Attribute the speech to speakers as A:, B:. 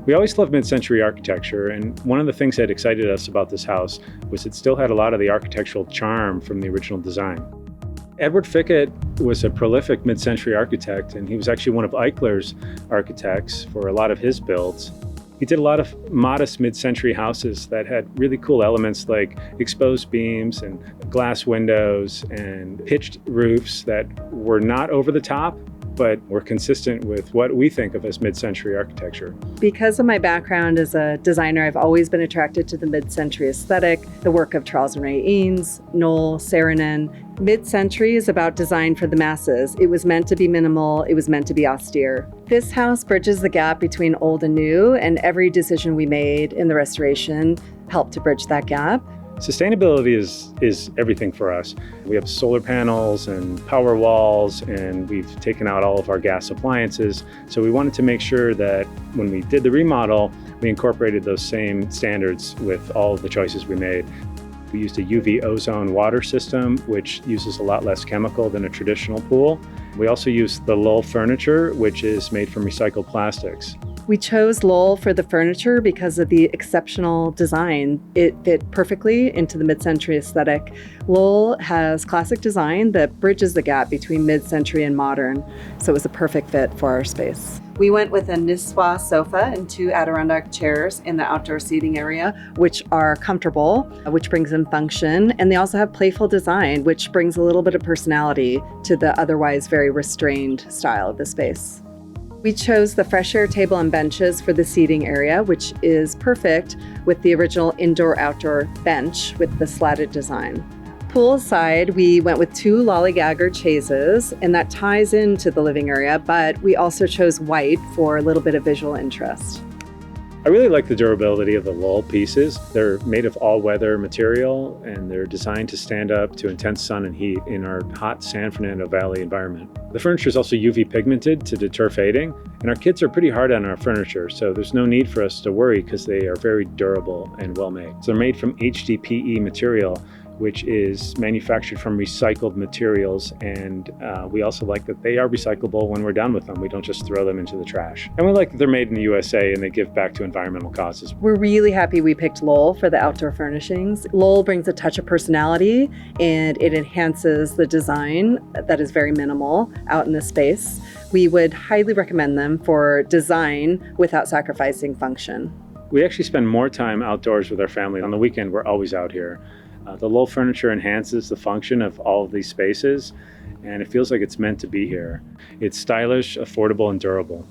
A: We always loved mid-century architecture, and one of the things that excited us about this house was it still had a lot of the architectural charm from the original design. Edward Fickett was a prolific mid-century architect, and he was actually one of Eichler's architects for a lot of his builds. He did a lot of modest mid-century houses that had really cool elements like exposed beams and glass windows and pitched roofs that were not over the top, but were consistent with what we think of as mid-century architecture.
B: Because of my background as a designer, I've always been attracted to the mid-century aesthetic, the work of Charles and Ray Eanes, Noel, Saarinen. Mid-century is about design for the masses. It was meant to be minimal, it was meant to be austere. This house bridges the gap between old and new, and every decision we made in the restoration helped to bridge that gap.
A: Sustainability is everything for us. We have solar panels and power walls, and we've taken out all of our gas appliances. So we wanted to make sure that when we did the remodel, we incorporated those same standards with all of the choices we made. We used a UV ozone water system, which uses a lot less chemical than a traditional pool. We also used the Loll furniture, which is made from recycled plastics.
B: We chose Loll for the furniture because of the exceptional design. It fit perfectly into the mid-century aesthetic. Loll has classic design that bridges the gap between mid-century and modern, so it was a perfect fit for our space. We went with a Niçoise sofa and 2 Adirondack chairs in the outdoor seating area, which are comfortable, which brings in function, and they also have playful design, which brings a little bit of personality to the otherwise very restrained style of the space. We chose the fresh air table and benches for the seating area, which is perfect with the original indoor-outdoor bench with the slatted design. Poolside, we went with 2 lollygagger chaises, and that ties into the living area, but we also chose white for a little bit of visual interest.
A: I really like the durability of the Loll pieces. They're made of all-weather material, and they're designed to stand up to intense sun and heat in our hot San Fernando Valley environment. The furniture is also UV pigmented to deter fading, and our kids are pretty hard on our furniture, so there's no need for us to worry because they are very durable and well-made. So they're made from HDPE material, which is manufactured from recycled materials, and we also like that they are recyclable when we're done with them. We don't just throw them into the trash. And we like that they're made in the USA and they give back to environmental causes.
B: We're really happy we picked Loll for the outdoor furnishings. Loll brings a touch of personality, and it enhances the design that is very minimal out in the space. We would highly recommend them for design without sacrificing function.
A: We actually spend more time outdoors with our family. On the weekend, we're always out here. The Loll furniture enhances the function of all of these spaces, and it feels like it's meant to be here. It's stylish, affordable, and durable.